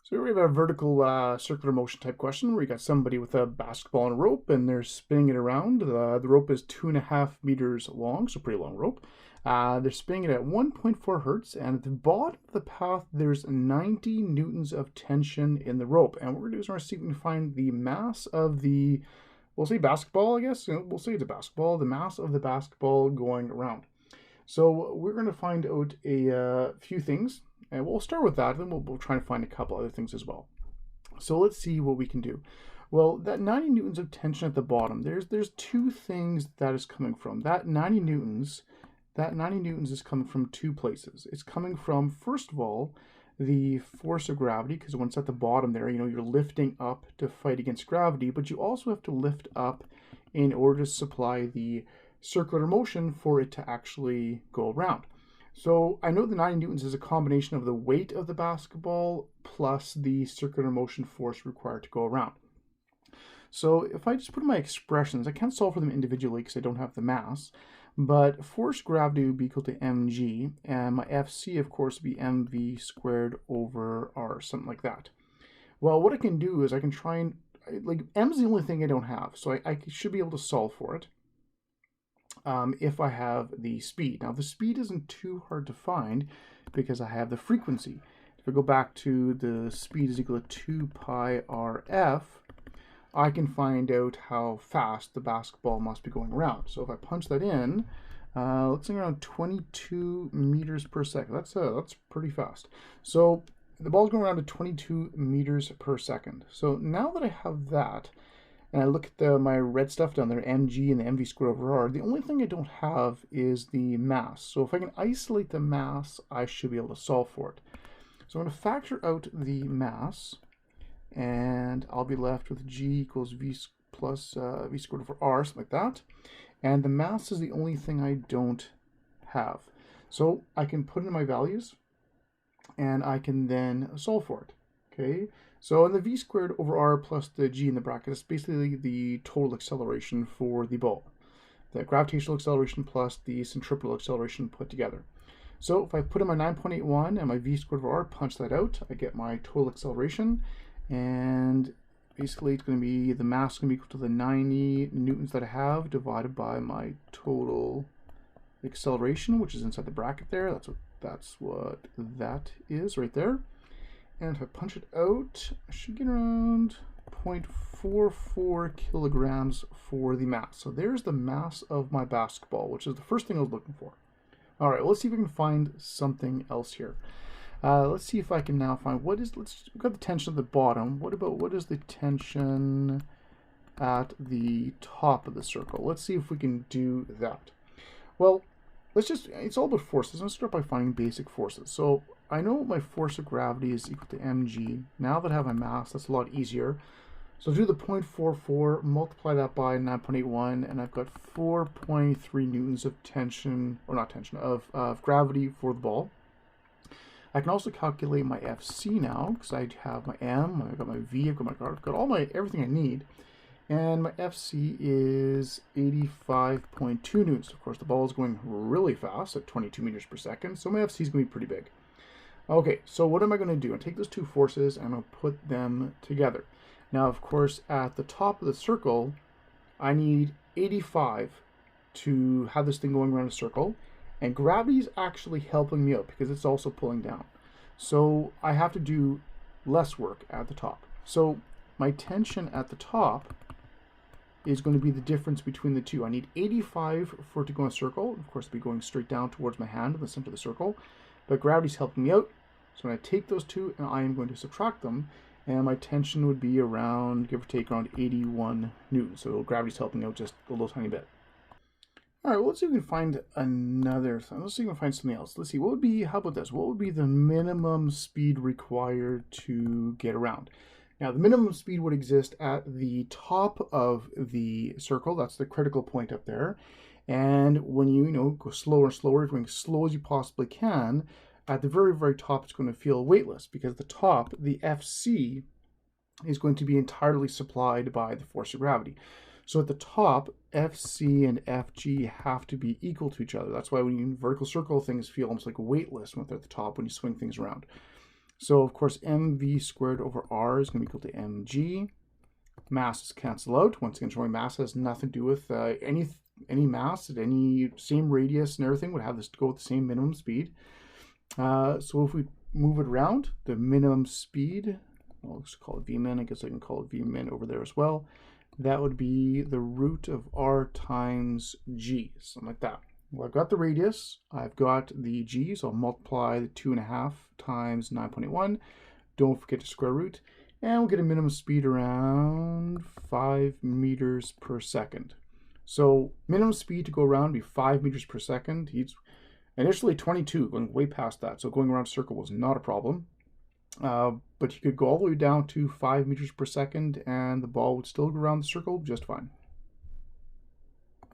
So here we have a vertical circular motion type question where you got somebody with a basketball and a rope and they're spinning it around. The rope is 2.5 meters long, so pretty long rope. They're spinning it at 1.4 hertz, and at the bottom of the path there's 90 newtons of tension in the rope. And what we're going to do is we're going to see if we can find the mass of the, we'll say basketball, I guess. We'll say it's a basketball, the mass of the basketball going around. So we're going to find out a few things, and we'll start with that, then we'll try to find a couple other things as well. So let's see what we can do. Well, that 90 newtons of tension at the bottom, there's two things that is coming from. That 90 newtons is coming from two places. It's coming from, first of all, the force of gravity, because when it's at the bottom there, you're lifting up to fight against gravity, but you also have to lift up in order to supply the circular motion for it to actually go around. So I know the 90 newtons is a combination of the weight of the basketball plus the circular motion force required to go around. So if I just put in my expressions, I can't solve for them individually because I don't have the mass, but force gravity would be equal to mg, and my Fc, of course, would be mv squared over r, something like that. Well, what I can do is I can try and, m is the only thing I don't have, so I should be able to solve for it. If I have the speed. Now the speed isn't too hard to find because I have the frequency. If I go back to the speed is equal to 2 pi rf, I can find out how fast the basketball must be going around. So if I punch that in, let's say around 22 meters per second. That's pretty fast. So the ball's going around at 22 meters per second. So now that I have that, and I look at my red stuff down there, mg and the mv squared over r, the only thing I don't have is the mass. So if I can isolate the mass, I should be able to solve for it. So I'm going to factor out the mass, and I'll be left with g equals v plus v squared over r, something like that. And the mass is the only thing I don't have. So I can put in my values, and I can then solve for it. Okay, so in the v squared over r plus the g in the bracket is basically the total acceleration for the ball. The gravitational acceleration plus the centripetal acceleration put together. So if I put in my 9.81 and my v squared over r, punch that out, I get my total acceleration, and basically it's going to be, the mass is going to be equal to the 90 newtons that I have divided by my total acceleration, which is inside the bracket there. That's what that is right there. And if I punch it out, I should get around 0.44 kilograms for the mass. So there's the mass of my basketball, which is the first thing I was looking for. All right, let's see if we can find something else here. Let's see if I can now find we've got the tension at the bottom. What is the tension at the top of the circle? Let's see if we can do that. Well, it's all about forces. Let's start by finding basic forces. So I know my force of gravity is equal to mg. Now that I have my mass, that's a lot easier. So do the 0.44, multiply that by 9.81, and I've got 4.3 newtons of tension, or not tension, of gravity for the ball. I can also calculate my Fc now, because I have my m, I've got my v, I've got my r, I've got everything I need. And my Fc is 85.2 newtons. Of course, the ball is going really fast at 22 meters per second, so my Fc is going to be pretty big. Okay, so what am I going to do? I'm going to take those two forces and I'll put them together. Now, of course, at the top of the circle, I need 85 to have this thing going around a circle, and gravity is actually helping me out because it's also pulling down. So I have to do less work at the top. So my tension at the top is going to be the difference between the two. I need 85 for it to go in a circle. Of course, it'll be going straight down towards my hand in the center of the circle, but gravity's helping me out. So when I take those two and I am going to subtract them, and my tension would be around, give or take, around 81 newtons. So gravity's helping out just a little tiny bit. All right, well, let's see if we can find another thing. Let's see if we can find something else. Let's see, how about this? What would be the minimum speed required to get around? Now, the minimum speed would exist at the top of the circle. That's the critical point up there. And when you go slower and slower, going as slow as you possibly can, at the very, very top, it's going to feel weightless because at the top, the Fc is going to be entirely supplied by the force of gravity. So at the top, Fc and Fg have to be equal to each other. That's why when you vertical circle, things feel almost like weightless when they're at the top when you swing things around. So of course, mv squared over r is going to be equal to mg. Masses cancel out. Once again, showing mass has nothing to do with any mass at any same radius and everything would have this go with the same minimum speed. So if we move it around, the minimum speed, I'll just call it vmin. I guess I can call it vmin over there as well. That would be the root of r times g, something like that. Well, I've got the radius, I've got the g, so I'll multiply the 2.5 times 9.81. Don't forget to square root, and we'll get a minimum speed around 5 meters per second. So minimum speed to go around would be 5 meters per second. He's initially 22, going way past that, so going around a circle was not a problem. But you could go all the way down to 5 meters per second, and the ball would still go around the circle just fine.